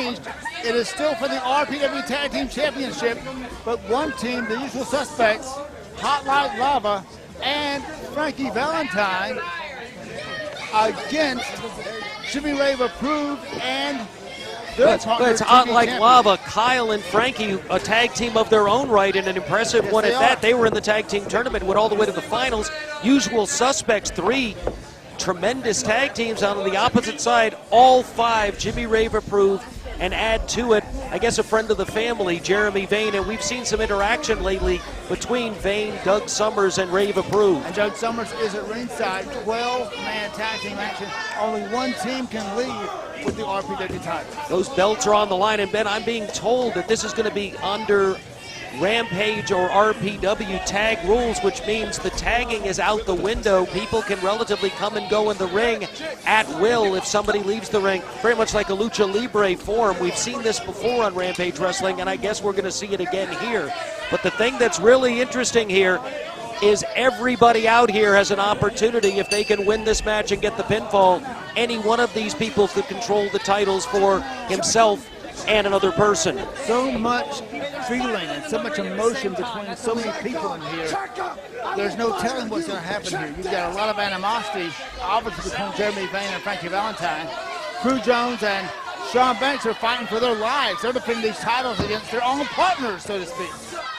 changed. It is still for the RPW Tag Team Championship, but one team, the usual suspects, Hot Like Lava and Frankie Valentine, against Jimmy Rave Approved and their partner, it's Hot TV Like champion. Lava. Kyle and Frankie, a tag team of their own right, and an impressive one at that. They were in the tag team tournament, went all the way to the finals. Usual suspects, 3 tremendous tag teams on the opposite side, all 5 Jimmy Rave Approved, and add to it, I guess, a friend of the family, Jeremy Vane, and we've seen some interaction lately between Vane, Doug Sommers, and Rave Approved. And Doug Sommers is at ringside, 12-man tag team action. Only one team can leave with the RPW title. Those belts are on the line, and Ben, I'm being told that this is going to be under Rampage or RPW tag rules, which means the tagging is out the window. People can relatively come and go in the ring at will if somebody leaves the ring, very much like a lucha libre form. We've seen this before on Rampage Wrestling, and I guess we're going to see it again here. But the thing that's really interesting here is everybody out here has an opportunity. If they can win this match and get the pinfall, any one of these people could control the titles for himself and another person. So much feeling and so much emotion between so many people in here. There's no telling what's going to happen here. You've got a lot of animosity, obviously, between Jeremy Vane and Frankie Valentine. Crew Jones and Shaun Banks are fighting for their lives. They're defending these titles against their own partners, so to speak.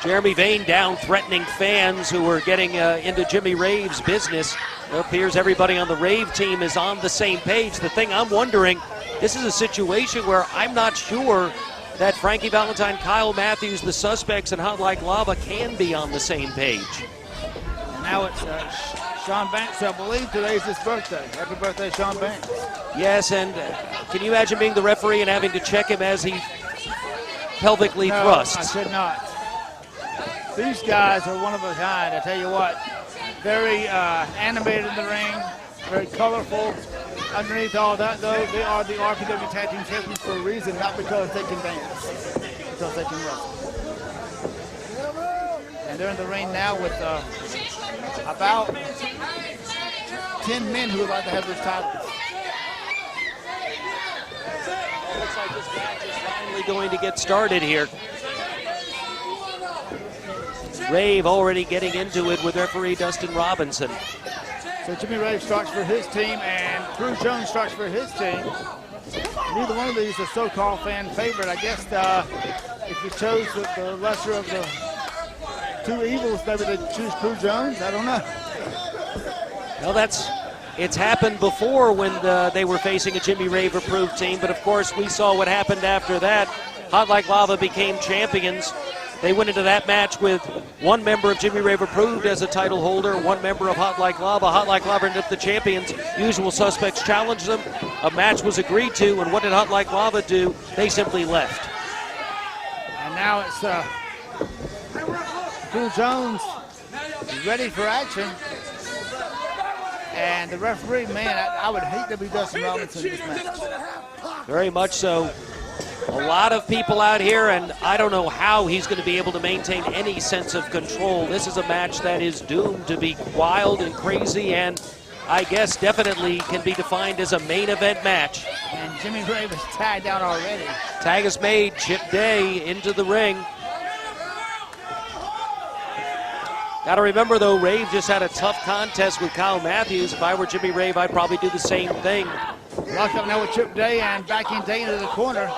Jeremy Vane down threatening fans who are getting into Jimmy Rave's business. It appears everybody on the Rave team is on the same page. The thing I'm wondering, this is a situation where I'm not sure that Frankie Valentine, Kyle Matthews, the suspects, and Hot Like Lava can be on the same page. And now it's Shaun Banks, I believe today's his birthday. Happy birthday, Shaun Banks. Yes, and can you imagine being the referee and having to check him as he pelvically thrusts? I could not. These guys are one of a kind, I tell you what. Very animated in the ring, very colorful. Underneath all that, though, they are the RPW Tag Team Champions for a reason, not because they can dance, because they can wrestle. And they're in the ring now with about 10 men who would like to have this title. It looks like this match is finally going to get started here. Rave already getting into it with referee Dustin Robinson. So Jimmy Rave starts for his team and Crew Jones starts for his team. Neither one of these is a so-called fan favorite. I guess if you chose the lesser of the two evils, maybe they'd choose Crew Jones. I don't know. Well, it's happened before when they were facing a Jimmy Rave approved team, but of course we saw what happened after that. Hot Like Lava became champions. They went into that match with one member of Jimmy Rave Approved as a title holder, one member of Hot Like Lava. Hot Like Lava ended up the champions. Usual suspects challenged them. A match was agreed to, and what did Hot Like Lava do? They simply left. And now it's Crew Jones ready for action. And the referee, man, I would hate to be Dustin Robinson in this match. Very much so. A lot of people out here, and I don't know how he's going to be able to maintain any sense of control. This is a match that is doomed to be wild and crazy, and I guess definitely can be defined as a main event match. And Jimmy Rave is tagged out already. Tag is made. Chip Day into the ring. Got to remember, though, Rave just had a tough contest with Kyle Matthews. If I were Jimmy Rave, I'd probably do the same thing. Locked up now with Chip Day and backing Day into the corner.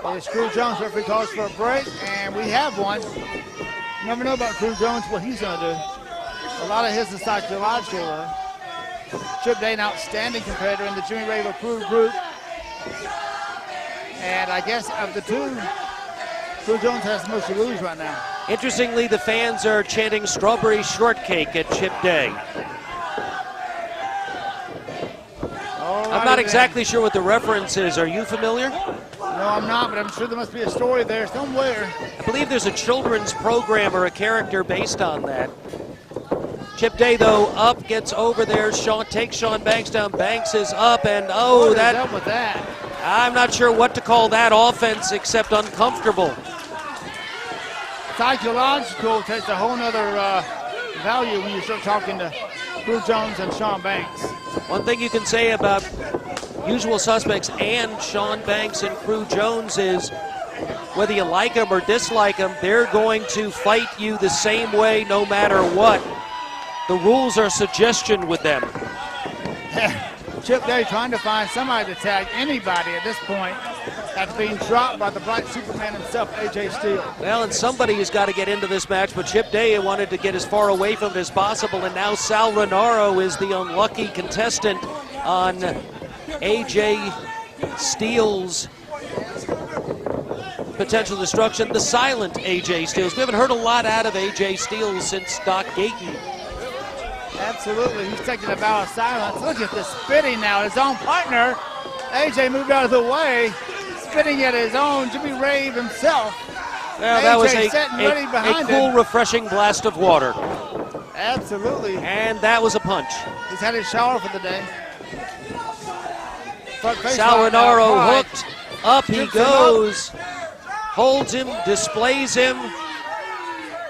It's Crew Jones. Referee calls for a break, and we have one. You never know about Crew Jones, what he's going to do. A lot of his is psychological. Chip Day, an outstanding competitor in the Jimmy Rave approved group. And I guess of the two, Crew Jones has the most to lose right now. Interestingly, the fans are chanting strawberry shortcake at Chip Day. I'm not exactly sure what the reference is. Are you familiar? No, I'm not, but I'm sure there must be a story there somewhere. I believe there's a children's program or a character based on that. Chip Day, though, up, gets over there. Shaun takes Shaun Banks down. Banks is up, and What is up with that? I'm not sure what to call that offense except uncomfortable. Psychological takes a whole nother value when you start talking to Crew Jones and Shaun Banks. One thing you can say about usual suspects and Shaun Banks and Crew Jones is, whether you like them or dislike them, they're going to fight you the same way no matter what. The rules are suggestion with them. Chip Day trying to find somebody to tag anybody at this point after being dropped by the bright Superman himself, AJ Steele. Well, and somebody has got to get into this match, but Chip Day wanted to get as far away from it as possible, and now Sal Rinauro is the unlucky contestant on AJ Steele's potential destruction, the silent AJ Steele. We haven't heard a lot out of AJ Steele since Doc Gayton. Absolutely, he's taking a bow of silence. Look at the spitting now, his own partner. AJ moved out of the way, spitting at his own Jimmy Rave himself. Well, that was a cool, refreshing blast of water. Absolutely. And that was a punch. He's had his shower for the day. Sal Rinauro hooked, up he goes, holds him, displays him,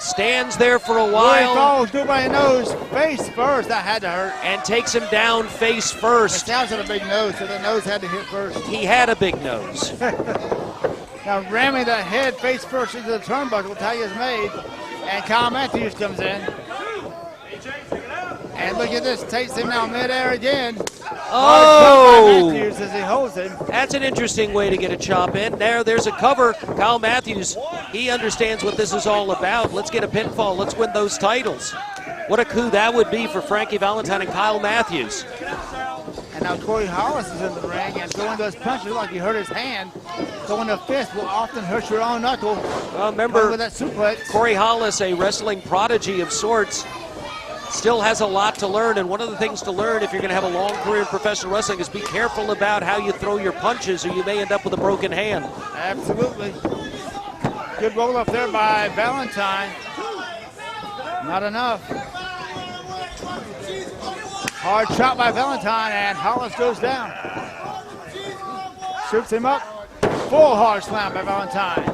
stands there for a while. He falls, nobody knows, face first, that had to hurt. And takes him down face first. Styles had a big nose, so the nose had to hit first. He had a big nose. Now ramming the head face first into the turnbuckle, tag is made, and Kyle Matthews comes in. And look at this, takes him now midair again. Oh! Matthews as he holds him. That's an interesting way to get a chop in. There's a cover. Kyle Matthews, he understands what this is all about. Let's get a pinfall. Let's win those titles. What a coup that would be for Frankie Valentine and Kyle Matthews. And now Corey Hollis is in the ring and throwing those punches like he hurt his hand. Throwing a fist will often hurt your own knuckle. Well, remember, with that suplex. Corey Hollis, a wrestling prodigy of sorts, still has a lot to learn, and one of the things to learn if you're going to have a long career in professional wrestling is be careful about how you throw your punches, or you may end up with a broken hand. Absolutely. Good roll up there by Valentine. Not enough. Hard shot by Valentine, and Hollis goes down. Shoots him up. Full hard slam by Valentine.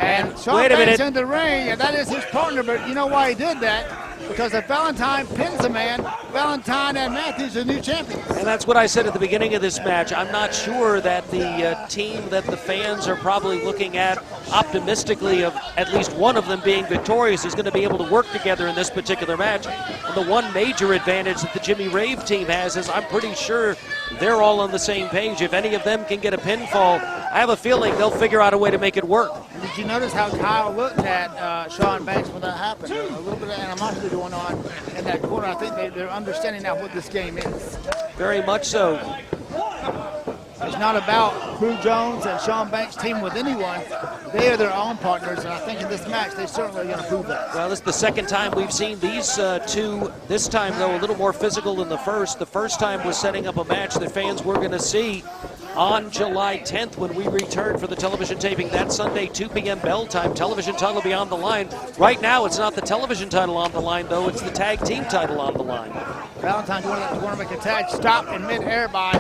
And Shaun Banks in the ring, and that is his partner, but you know why he did that? Because if Valentine pins a man, Valentine and Matthews are new champions. And that's what I said at the beginning of this match. I'm not sure that the team that the fans are probably looking at optimistically of at least one of them being victorious is going to be able to work together in this particular match. And the one major advantage that the Jimmy Rave team has is I'm pretty sure they're all on the same page. If any of them can get a pinfall, I have a feeling they'll figure out a way to make it work. Did you notice how Kyle looked at Shaun Banks when that happened? A little bit of animosity going on in that corner. I think they're understanding now what this game is. Very much so. It's not about Crew Jones and Shaun Banks' team with anyone. They are their own partners, and I think in this match they certainly are going to prove that. Well, this is the second time we've seen these two. This time, though, a little more physical than the first. The first time was setting up a match that fans were going to see on July 10th when we return for the television taping that Sunday, 2 p.m. bell time. Television title will be on the line. Right now, it's not the television title on the line, though. It's the tag team title on the line. Valentine going to make a tag, stopped in midair by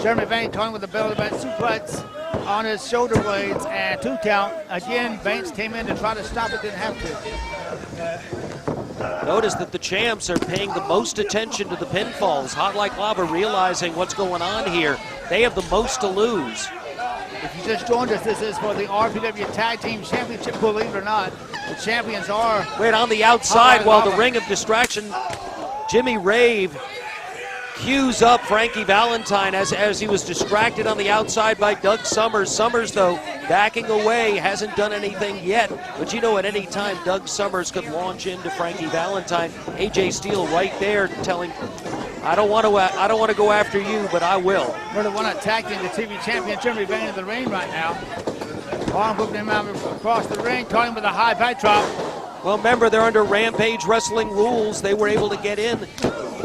Jeremy Vane, calling with the bell about suplex on his shoulder blades, and 2 count. Again, Banks came in to try to stop it, didn't have to. Notice that the champs are paying the most attention to the pinfalls. Hot Like Lava realizing what's going on here. They have the most to lose. If you just joined us, this is for the RPW Tag Team Championship, believe it or not. The champions are... Wait, on the outside while the ring of distraction, Jimmy Rave cues up Frankie Valentine as he was distracted on the outside by Doug Sommers. Sommers, though, backing away, hasn't done anything yet. But you know, at any time, Doug Sommers could launch into Frankie Valentine. AJ Steele right there telling, I don't want to go after you, but I will. We're the one attacking the TV champion, Jeremy Vane, in the ring right now. Arm whipping him out across the ring, caught him with a high back drop. Well, remember, they're under Rampage Wrestling rules. They were able to get in.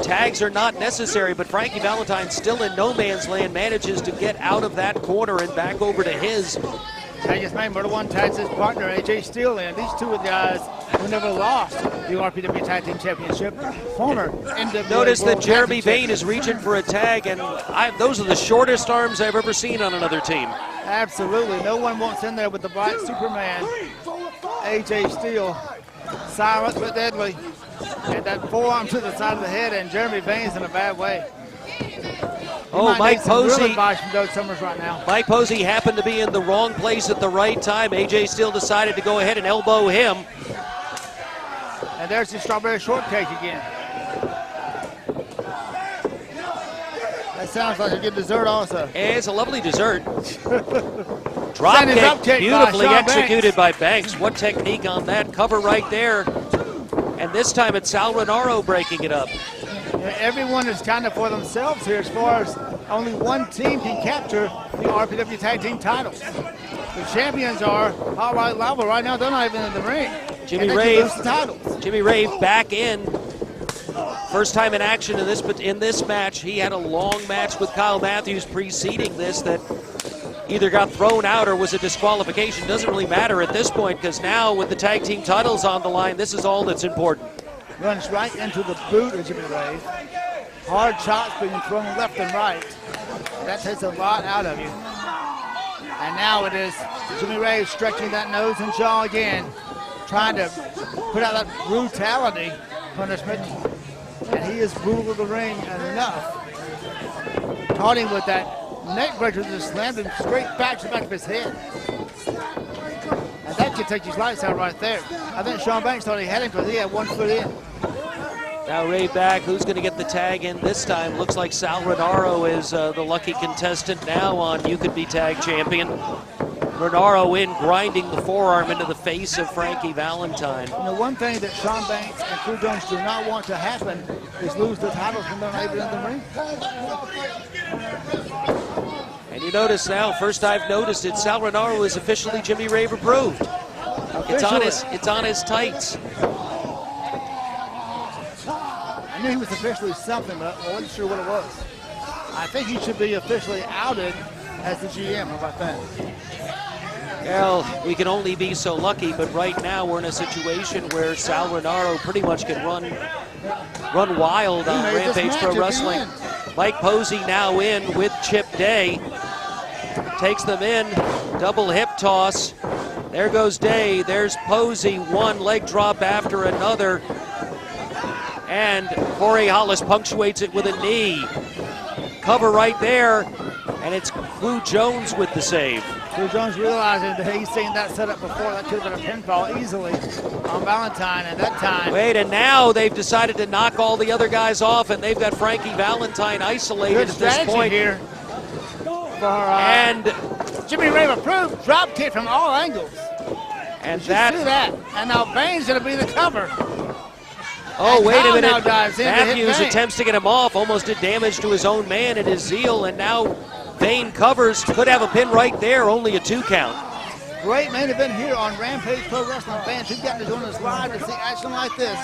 Tags are not necessary, but Frankie Valentine, still in no man's land, manages to get out of that corner and back over to his. Tag is made. Murder One tags his partner, AJ Steele, in. These two are the guys who never lost the RPW Tag Team Championship. Former NWA Notice that World Jeremy Tag Team Vane is reaching for a tag, and those are the shortest arms I've ever seen on another team. Absolutely. No one wants in there with the bright Superman, AJ Steele. Silent but deadly. And that forearm to the side of the head, and Jeremy Vane's in a bad way. Oh, Mike Posey. Real advice from Sommers right now. Mike Posey happened to be in the wrong place at the right time. AJ Steele decided to go ahead and elbow him. And there's the strawberry shortcake again. That sounds like a good dessert also. It's a lovely dessert. Drop kick beautifully executed by Banks. What technique on that cover right there. And this time it's Sal Rinauro breaking it up. Yeah, everyone is kind of for themselves here as far as only one team can capture the RPW Tag Team titles. The champions are Hollis Lava. Right now, they're not even in the ring. Jimmy Rave back in. First time in action in this match. He had a long match with Kyle Matthews preceding this that either got thrown out or was a disqualification. Doesn't really matter at this point because now with the tag team titles on the line, this is all that's important. Runs right into the boot of Jimmy Rave. Hard shots being thrown left and right. That takes a lot out of you. And now it is Jimmy Rave stretching that nose and jaw again, trying to put out that brutality punishment. And he is brutal to the ring enough. Caught him with that neck breaker, just slammed him straight back to the back of his head. And that could take his lights out right there. I think Shaun Banks thought he had him because he had 1 foot in. Now Rave back. Who's going to get the tag in this time? Looks like Sal Rinauro is the lucky contestant now on You Could Be Tag Champion. Rinauro in, grinding the forearm into the face of Frankie Valentine. You know, one thing that Shaun Banks and Crew Jones do not want to happen is lose the titles when they're not even in the ring. And you notice now, first I've noticed it, Sal Rinauro is officially Jimmy Rave approved. It's on his tights. I knew he was officially something, but I wasn't sure what it was. I think he should be officially outed as the GM. How about that? Well, we can only be so lucky, but right now we're in a situation where Sal Rinauro pretty much can run wild on Rampage Pro Wrestling. Mike Posey now in with Chip Day. Takes them in, double hip toss. There goes Day, there's Posey, one leg drop after another. And Corey Hollis punctuates it with a knee. Cover right there, and it's Crew Jones with the save. Crew Jones realizing that he's seen that setup before. That could have been a pinfall easily on Valentine at that time. Wait, and now they've decided to knock all the other guys off, and they've got Frankie Valentine isolated at this point. Here for, and Jimmy Rave approved drop kick from all angles. And see that. And now Bane's going to be the cover. Oh, and wait a minute. Matthews attempts to get him off, almost did damage to his own man in his zeal, and now Vane covers, could have a pin right there, only a 2 count. Great main event here on Rampage Pro Wrestling. Fans who've gotten to join us live to see action like this.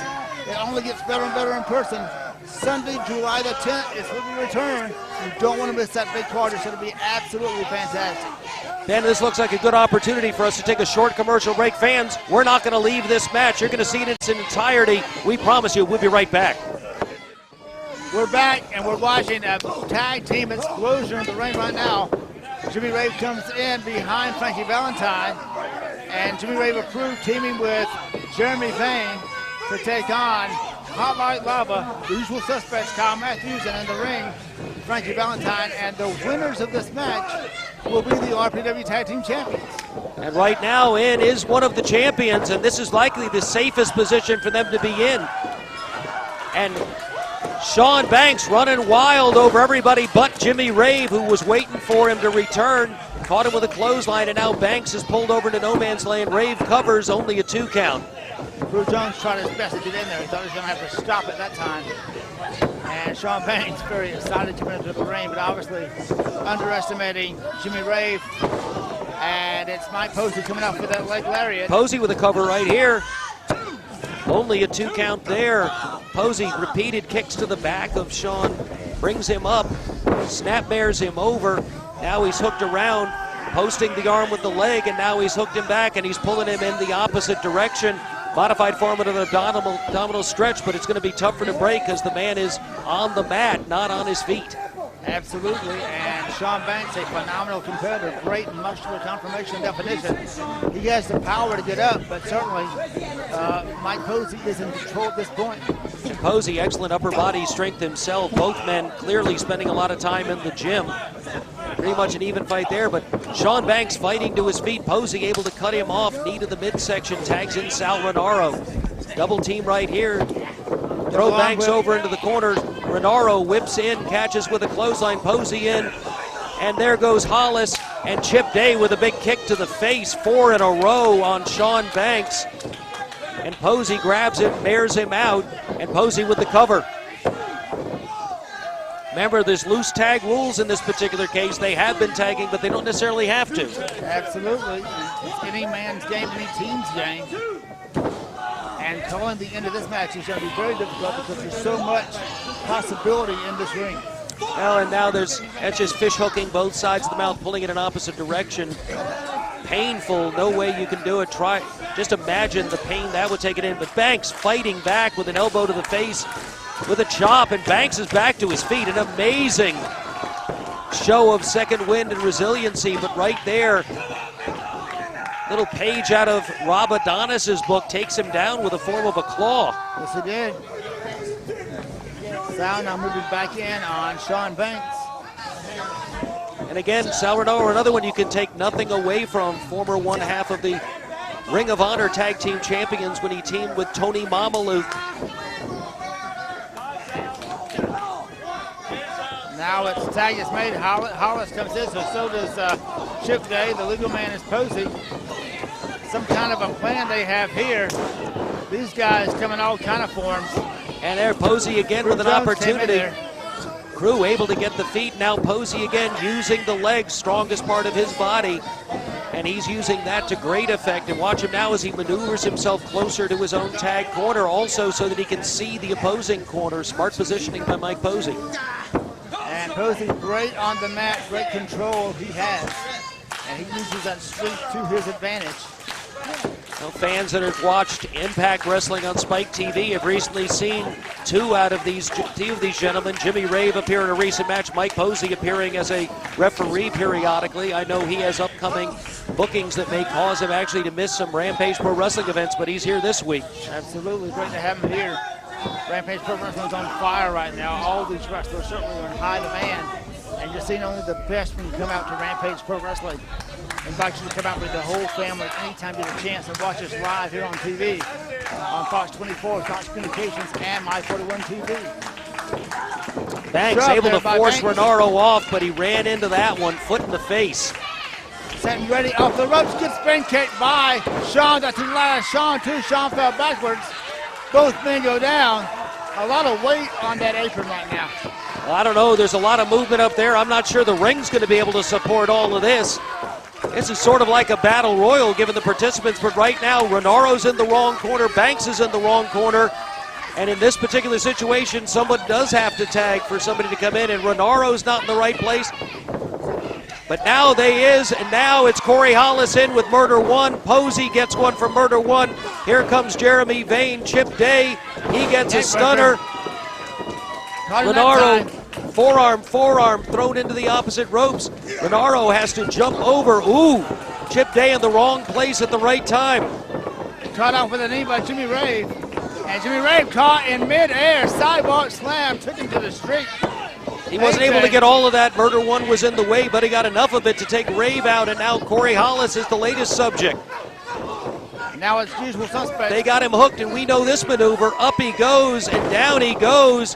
It only gets better and better in person. Sunday, July the 10th is when we return. You don't want to miss that big card. It's going to be absolutely fantastic. Ben, this looks like a good opportunity for us to take a short commercial break. Fans, we're not going to leave this match. You're going to see it in its entirety. We promise you, we'll be right back. We're back, and we're watching a tag team explosion in the ring right now. Jimmy Rave comes in behind Frankie Valentine, and Jimmy Rave approved teaming with Jeremy Vane to take on Hot Light Lava, the usual suspects, Kyle Matthews, and in the ring, Frankie Valentine. And the winners of this match will be the RPW Tag Team Champions. And right now in is one of the champions, and this is likely the safest position for them to be in. And Shaun Banks running wild over everybody but Jimmy Rave, who was waiting for him to return. Caught him with a clothesline, and now Banks is pulled over into no man's land. Rave covers, only a 2 count. Crew Jones tried his best to get in there. He thought he was going to have to stop at that time. And Shaun Banks very excited to come into the ring, but obviously underestimating Jimmy Rave. And it's Mike Posey coming out for that leg lariat. Posey with a cover right here. Only a 2 count there. Posey repeated kicks to the back of Shaun, brings him up, snap bears him over. Now he's hooked around, posting the arm with the leg, and now he's hooked him back, and he's pulling him in the opposite direction. Modified form of an abdominal stretch, but it's going to be tougher to break because the man is on the mat, not on his feet. Absolutely, and Shaun Banks, a phenomenal competitor, great muscular conformation and definition. He has the power to get up, but certainly Mike Posey is in control at this point. Posey, excellent upper body strength himself. Both men clearly spending a lot of time in the gym. Pretty much an even fight there, but Shaun Banks fighting to his feet. Posey able to cut him off. Knee to the midsection, tags in Sal Rinauro. Double team right here. Throw Banks over into the corner. Rinauro whips in, catches with a clothesline. Posey in, and there goes Hollis. And Chip Day with a big kick to the face. 4 in a row on Shaun Banks. And Posey grabs him, bears him out, and Posey with the cover. Remember, there's loose tag rules in this particular case. They have been tagging, but they don't necessarily have to. Absolutely. It's any man's game, any team's game. And calling the end of this match is going to be very difficult because there's so much possibility in this ring. Well, and now that's just fish hooking both sides of the mouth, pulling in an opposite direction. Painful, no way you can do it. Try, just imagine the pain that would take it in. But Banks fighting back with an elbow to the face with a chop, and Banks is back to his feet. An amazing show of second wind and resiliency, but right there, little page out of Rob Adonis's book takes him down with a form of a claw. Yes, he did. Sal now moving back in on Shaun Banks. And again, Sal Rinauro, another one you can take nothing away from. Former one half of the Ring of Honor Tag Team Champions when he teamed with Tony Mamaluke. Now it's tag is made. Hollis comes in, so does Chip Day. The legal man is Posey. Some kind of a plan they have here. These guys come in all kind of forms. And there Posey again with an opportunity. Crew able to get the feet. Now Posey again using the legs, strongest part of his body. And he's using that to great effect. And watch him now as he maneuvers himself closer to his own tag corner, also so that he can see the opposing corner. Smart positioning by Mike Posey. And Posey great on the mat, great control he has. And he uses that strength to his advantage. Well, fans that have watched Impact Wrestling on Spike TV have recently seen two of these gentlemen. Jimmy Rave appear in a recent match. Mike Posey appearing as a referee periodically. I know he has upcoming bookings that may cause him actually to miss some Rampage Pro Wrestling events, but he's here this week. Absolutely, great to have him here. Rampage Pro Wrestling is on fire right now. All these wrestlers certainly are in high demand. And you're seeing only the best when you come out to Rampage Pro Wrestling. I invite you to come out with the whole family anytime you get a chance and watch us live here on TV, on Fox 24, Fox Communications, and My41 TV. Banks able to force Rinauro off, but he ran into that one, foot in the face. Set and ready, off the ropes, good spin kick by Shaun. Got to the line, Shaun too. Shaun fell backwards. Both men go down. A lot of weight on that apron right now. Well, I don't know, there's a lot of movement up there. I'm not sure the ring's going to be able to support all of this. This is sort of like a battle royal given the participants, but right now Rinauro's in the wrong corner, Banks is in the wrong corner, and in this particular situation, someone does have to tag for somebody to come in, and Rinauro's not in the right place. But now they is, and now it's Corey Hollis in with Murder One. Posey gets one from Murder One. Here comes Jeremy Vane, Chip Day. He gets a stunner. Rinauro, forearm, thrown into the opposite ropes. Rinauro has to jump over. Ooh, Chip Day in the wrong place at the right time. Caught off with a knee by Jimmy Rave. And Jimmy Rave caught in midair. Sidewalk slam, took him to the street. He wasn't able to get all of that. Murder One was in the way, but he got enough of it to take Rave out, and now Corey Hollis is the latest subject. Now it's usual suspect. They got him hooked, and we know this maneuver. Up he goes, and down he goes.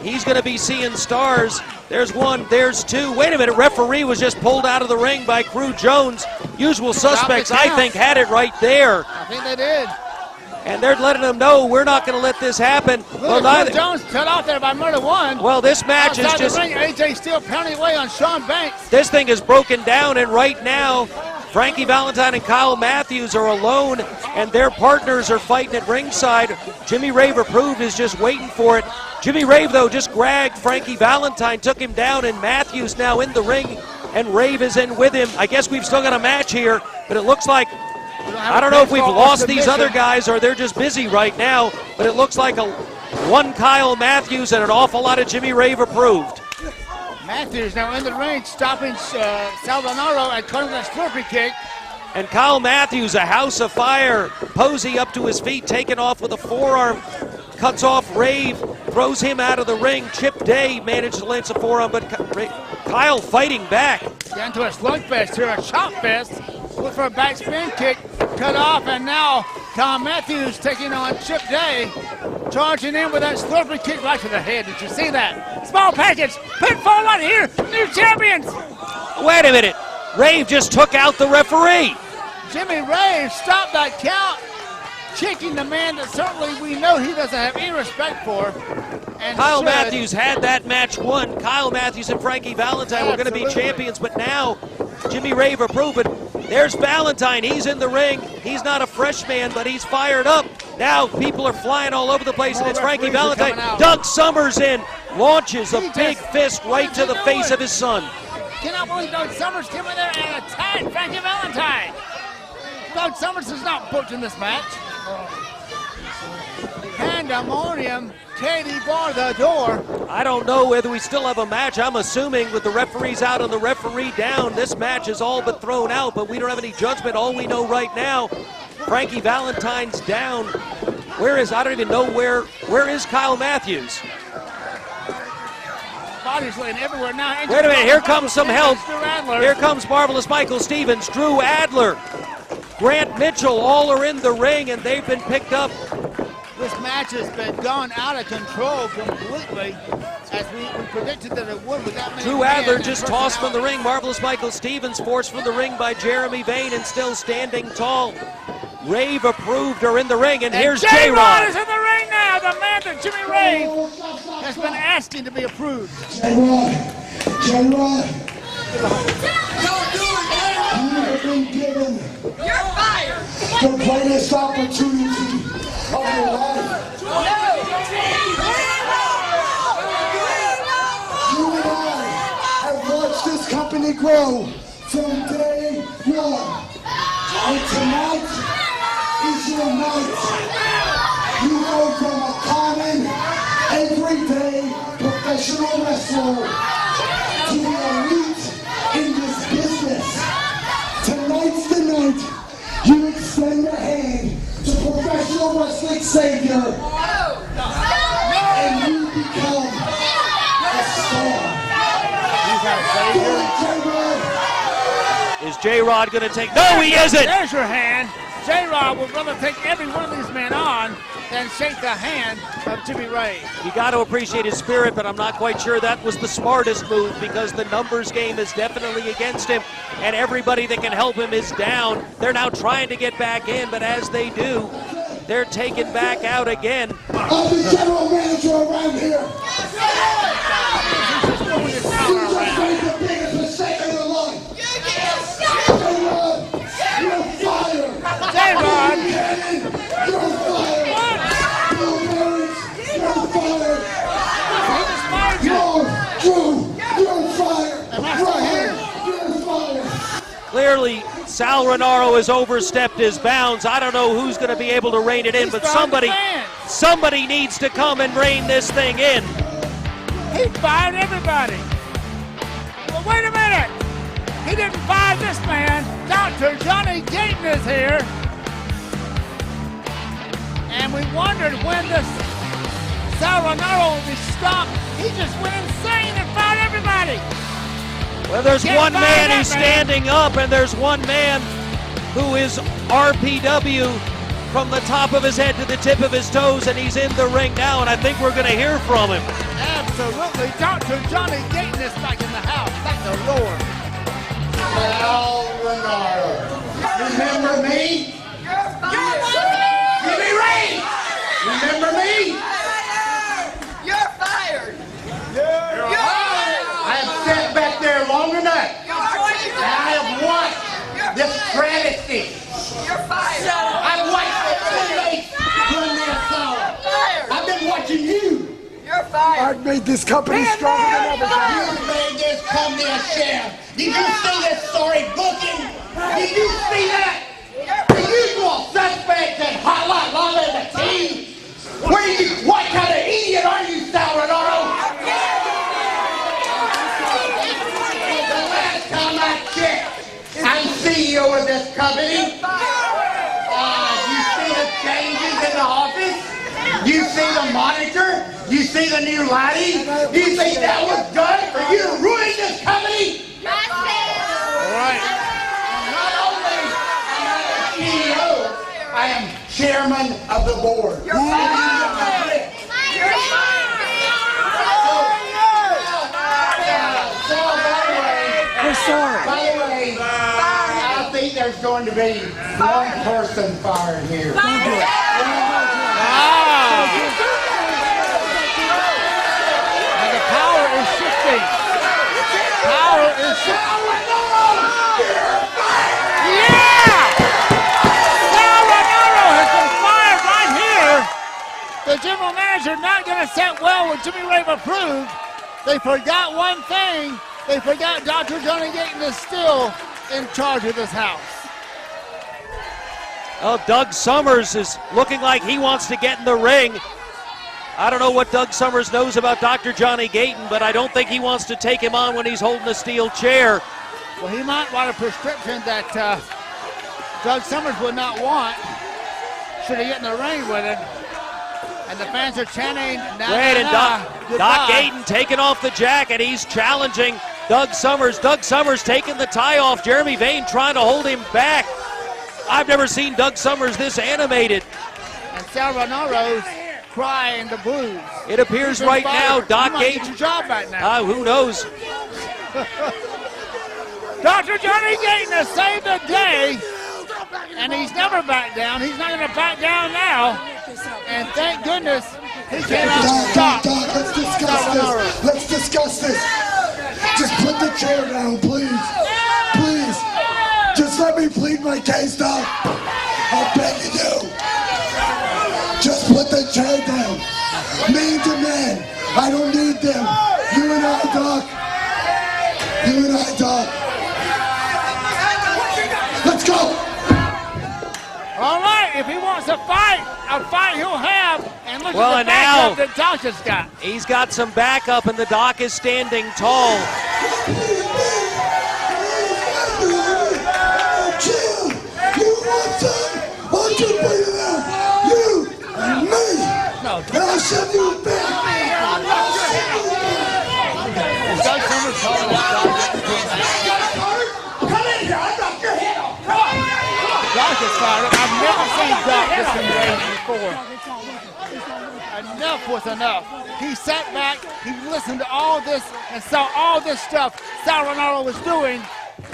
He's going to be seeing stars. There's one, there's two. Wait a minute, referee was just pulled out of the ring by Crew Jones. Usual suspects, I think, had it right there. I think they did. And they're letting them know we're not going to let this happen. Well, Crew Jones cut off there by Murder One. Well, this match outside is just... the ring, AJ Steele pounding away on Shaun Banks. This thing is broken down, and right now, Frankie Valentine and Kyle Matthews are alone, and their partners are fighting at ringside. Jimmy Rave approved is just waiting for it. Jimmy Rave, though, just grabbed Frankie Valentine, took him down, and Matthews now in the ring, and Rave is in with him. I guess we've still got a match here, but it looks like, I don't know if we've lost these other guys or they're just busy right now, but it looks like one Kyle Matthews and an awful lot of Jimmy Rave approved. Matthews now in the ring, stopping Sal Rinauro and cutting that slurpee kick. And Kyle Matthews, a house of fire. Posey up to his feet, taken off with a forearm. Cuts off Rave, throws him out of the ring. Chip Day managed to lance a forearm, but Kyle fighting back. Down to a slugfest here, a chop fest. Look for a back spin kick, cut off, and now Kyle Matthews taking on Chip Day. Charging in with that slurpee kick right to the head. Did you see that? Small package, put forward here, new champions. Wait a minute. Rave just took out the referee. Jimmy Rave stopped that count, kicking the man that certainly we know he doesn't have any respect for. And Kyle Matthews had that match won. Kyle Matthews and Frankie Valentine were going to be champions, but now Jimmy Rave approved it. There's Valentine. He's in the ring. He's not a fresh man, but he's fired up. Now people are flying all over the place, and it's Frankie Valentine. Doug Sommers in, launches a big fist right to the face of his son. Cannot believe Doug Sommers came in there and attacked Frankie Valentine. Doug Sommers is not booked in this match. Pandemonium, Katie bar the door. I don't know whether we still have a match. I'm assuming with the referees out and the referee down, this match is all but thrown out, but we don't have any judgment. All we know right now, Frankie Valentine's down. I don't even know where is Kyle Matthews? Body's laying everywhere now. Wait a minute, here comes some help. Here comes Marvelous Michael Stevens, Drew Adler, Grant Mitchell, all are in the ring, and they've been picked up. This match has been gone out of control completely, as we predicted that it would with that many Drew Adler just tossed from the ring. Marvelous Michael Stevens forced from the ring by Jeremy Vane and still standing tall. Rave approved are in the ring, and here's J-Rod. Is in the ring now, the man that Jimmy Rave has been asking to be approved. J-Rod. Don't do it, man. You have been given. You're fired. The greatest opportunity of your life. You and I have watched this company grow from day one. And tonight is your night. You go from a common, everyday professional wrestler to the elite in this business. Tonight's the night you extend your hand to professional wrestling savior, and you become a star. Is J-Rod going to take? No, he isn't. There's your hand. J-Rod would rather take every one of these men on than shake the hand of Jimmy Rave. You got to appreciate his spirit, but I'm not quite sure that was the smartest move because the numbers game is definitely against him, and everybody that can help him is down. They're now trying to get back in, but as they do, they're taken back out again. I'm the general manager around here. You just made the biggest mistake of your life. J-Rod, you're fired. J-Rod. You're fired. Bill Behrens, you're fired. He just fired you. Drew, you're fired. Am I still here? You're fired. Clearly, Sal Rinauro has overstepped his bounds. I don't know who's going to be able to rein it in, but somebody needs to come and rein this thing in. He fired everybody. Well, wait a minute. He didn't fire this man. Dr. Johnny Gayton is here. And we wondered when this Sal Rinauro would be stopped. He just went insane and fired everybody. Well, there's one man who's standing up, and there's one man who is RPW from the top of his head to the tip of his toes, and he's in the ring now, and I think we're going to hear from him. Absolutely. Dr. Johnny Gayton is back in the house. Thank the Lord. Sal Rinauro. Remember me? Jimmy Rave. Remember me? You're fired. I have sat back there long enough, and I have watched this travesty. You're fired. I've watched the run their soul. I've been watching you. You're fired. I've made this company stronger than ever. You made this company a sham. Did you see this sorry booking? Did you see that? The usual suspects and hotline lava in the team. What kind of idiot are you, Sal Rinauro? company? You see the changes in the office? You see the monitor? You see the new lighting? You think that was done for you to ruin this company? All right. Not only am I the CEO, I am chairman of the board. You're fired. You're fired. By the way, I think there's going to be one person fired here. Wow. And the power is shifting. Power is shifting. Yeah! Rinauro has been fired right here. The general manager not going to set well with Jimmy Rave approved. They forgot one thing. They forgot Dr. Johnny Gayton is still in charge of this house. Oh, Doug Sommers is looking like he wants to get in the ring. I don't know what Doug Sommers knows about Dr. Johnny Gayton, but I don't think he wants to take him on when he's holding a steel chair. Well, he might want a prescription that Doug Sommers would not want should he get in the ring with him. And the fans are chanting, Doc Gayton taking off the jacket. He's challenging Doug Sommers. Doug Sommers taking the tie off. Jeremy Vane trying to hold him back. I've never seen Doug Sommers this animated. And Sal Rinauro's crying the blues. It appears right now Doc Gayton. Get your job back now. Who knows? Dr. Johnny Gayton has saved the day, and he's never backed down. He's not going to back down now. And thank goodness he cannot stop. Doc, let's discuss this. Let's discuss this. Just put the chair down, please. Please. Just let me plead my case, Doc. I beg you do. Just put the chair down. Man to man. I don't need them. You and I, Doc. You and I, Doc. Let's go. All right, if he wants a fight he'll have. And look Well, at and the now backup that Doc has got. He's got some backup, and the Doc is standing tall. Chill. You want some? I'll just put it out. You and me. No, And I'll shove you back. Doug Sommers calling his Come in here, I knocked your head off. Come on. Doc is fired up. I've never seen Doc this enraged before. Enough was enough. He sat back, he listened to all this and saw all this stuff Sal Rinauro was doing,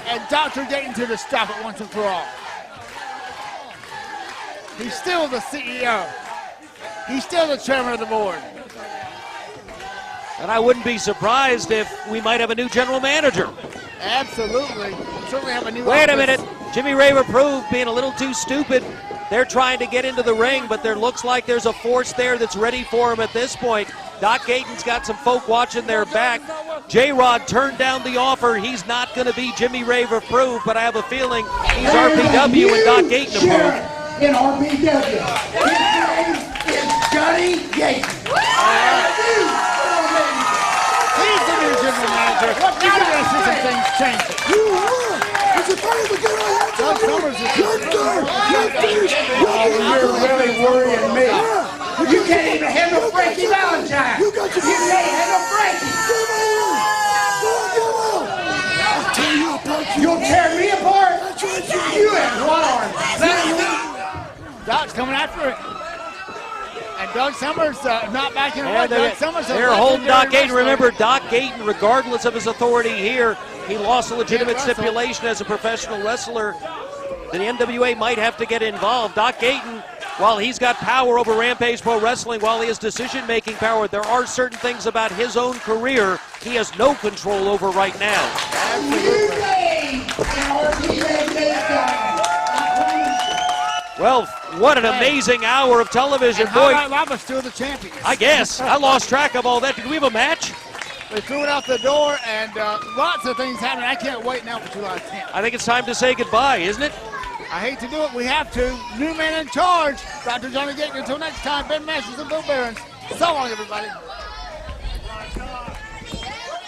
and Dr. Gayton to stop it once and for all. He's still the CEO. He's still the chairman of the board. And I wouldn't be surprised if we might have a new general manager. Absolutely. Certainly have a new Wait a office. minute. Jimmy Rave approved, being a little too stupid. They're trying to get into the ring, but there looks like there's a force there that's ready for him at this point. Doc Gayton's got some folk watching their back. J-Rod turned down the offer. He's not going to be Jimmy Rave approved, but I have a feeling he's RPW and Doc Gayton approved. In RPW. His name is Johnny Gayton. He's the new general manager. Now you're going to see some things changing. You were. It's a fight to get my hands Doug on you. Sommers is You're done. You're finished. You're really worrying me. You can't even handle Frankie Valentine. You got your You can't handle Frankie. Get my hand. Go out. I'll tear you apart. You'll tear me apart. That's right. You have one arm. Doc's coming after it. And Doug Sommers not backing away. And Doug Sommers they're holding Doc Gayton. Remember, Doc Gayton, regardless of his authority here, he lost a legitimate stipulation as a professional wrestler. The NWA might have to get involved. Doc Gayton, while he's got power over Rampage Pro Wrestling, while he has decision-making power, there are certain things about his own career he has no control over right now. Well, what an amazing hour of television, boy. Lava's still the champion. I guess. I lost track of all that. Did we have a match? They threw it out the door, and lots of things happening. I can't wait now for July 10th. I think it's time to say goodbye, isn't it? I hate to do it. We have to. New man in charge, Dr. Johnny Gayton. Until next time, Ben Masters and Bill Behrens. So long, everybody.